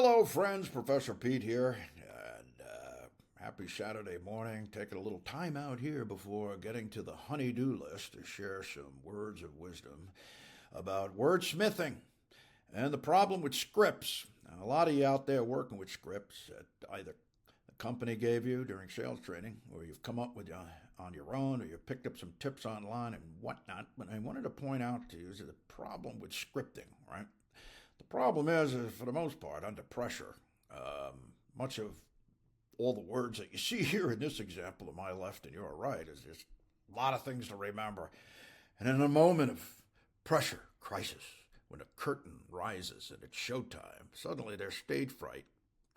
Hello, friends. Professor Pete here, and happy Saturday morning. Taking a little time out here before getting to the honey-do list to share some words of wisdom about wordsmithing and the problem with scripts. Now, a lot of you out there working with scripts that either the company gave you during sales training, or you've come up with on your own, or you've picked up some tips online and whatnot. But I wanted to point out to you is the problem with scripting, right? The problem is, for the most part, under pressure, much of all the words that you see here in this example to my left and your right is just a lot of things to remember. And in a moment of pressure, crisis, when a curtain rises and it's showtime, suddenly there's stage fright,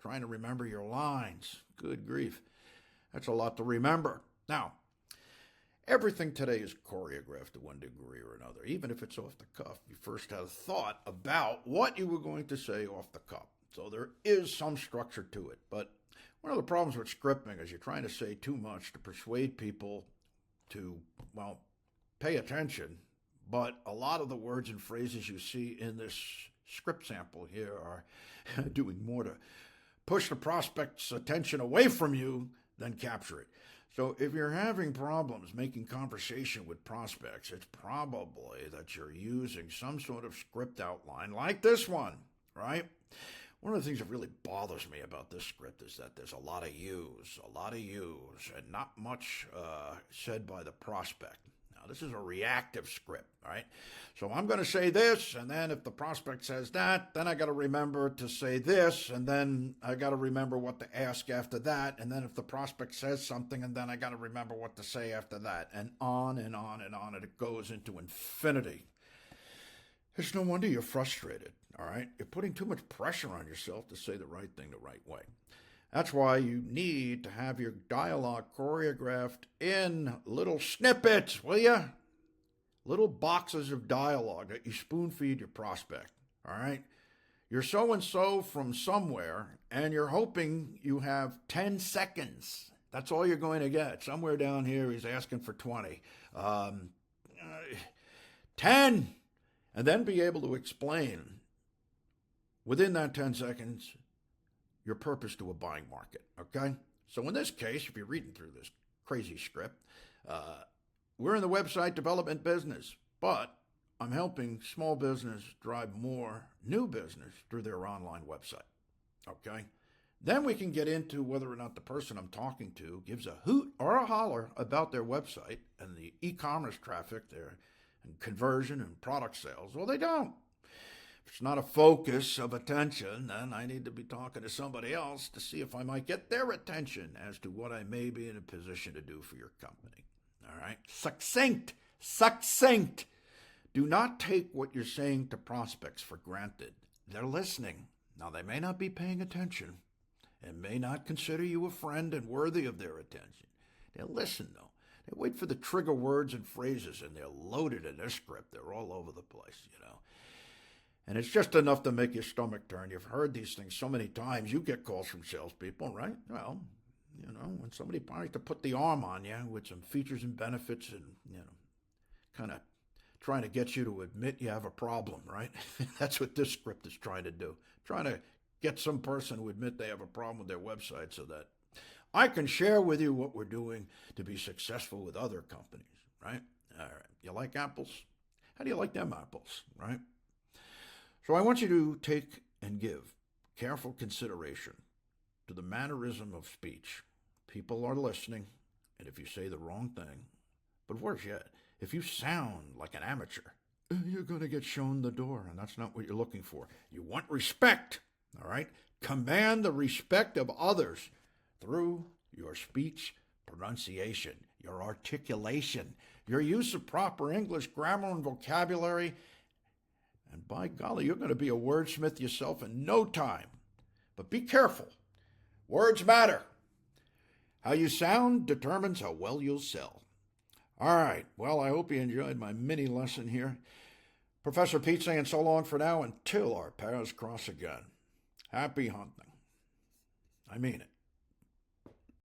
trying to remember your lines. Good grief. That's a lot to remember. Now, everything today is choreographed to one degree or another. Even if it's off the cuff, you first had a thought about what you were going to say off the cuff. So there is some structure to it. But one of the problems with scripting is you're trying to say too much to persuade people to, well, pay attention. But a lot of the words and phrases you see in this script sample here are doing more to push the prospect's attention away from you than capture it. So if you're having problems making conversation with prospects, it's probably that you're using some sort of script outline like this one, right? One of the things that really bothers me about this script is that there's a lot of yous, and not much said by the prospect. Now, this is a reactive script, right? So I'm going to say this, and then if the prospect says that, then I got to remember to say this, and then I got to remember what to ask after that, and then if the prospect says something, and then I got to remember what to say after that, and on and on and on, and it goes into infinity. It's no wonder you're frustrated, all right? You're putting too much pressure on yourself to say the right thing the right way. That's why you need to have your dialogue choreographed in little snippets, will you? Little boxes of dialogue that you spoon feed your prospect, all right? You're so-and-so from somewhere, and you're hoping you have 10 seconds. That's all you're going to get. Somewhere down here, he's asking for 20. 10! And then be able to explain within that 10 seconds your purpose to a buying market, okay? So in this case, if you're reading through this crazy script, we're in the website development business, but I'm helping small business drive more new business through their online website, okay? Then we can get into whether or not the person I'm talking to gives a hoot or a holler about their website and the e-commerce traffic there and conversion and product sales. Well, they don't. If it's not a focus of attention, then I need to be talking to somebody else to see if I might get their attention as to what I may be in a position to do for your company. All right? Succinct. Succinct. Do not take what you're saying to prospects for granted. They're listening. Now, they may not be paying attention and may not consider you a friend and worthy of their attention. They'll listen, though. They wait for the trigger words and phrases, and they're loaded in their script. They're all over the place, you know. And it's just enough to make your stomach turn. You've heard these things so many times. You get calls from salespeople, right? Well, you know, when somebody tries to put the arm on you with some features and benefits and, you know, kind of trying to get you to admit you have a problem, right? That's what this script is trying to do. Trying to get some person to admit they have a problem with their website so that I can share with you what we're doing to be successful with other companies, right? All right. You like apples? How do you like them apples, right? So I want you to take and give careful consideration to the mannerism of speech. People are listening, and if you say the wrong thing, but worse yet, if you sound like an amateur, you're going to get shown the door, and that's not what you're looking for. You want respect, all right? Command the respect of others through your speech pronunciation, your articulation, your use of proper English grammar and vocabulary. And by golly, you're going to be a wordsmith yourself in no time. But be careful. Words matter. How you sound determines how well you'll sell. All right. Well, I hope you enjoyed my mini lesson here. Professor Pete saying so long for now until our paths cross again. Happy hunting. I mean it.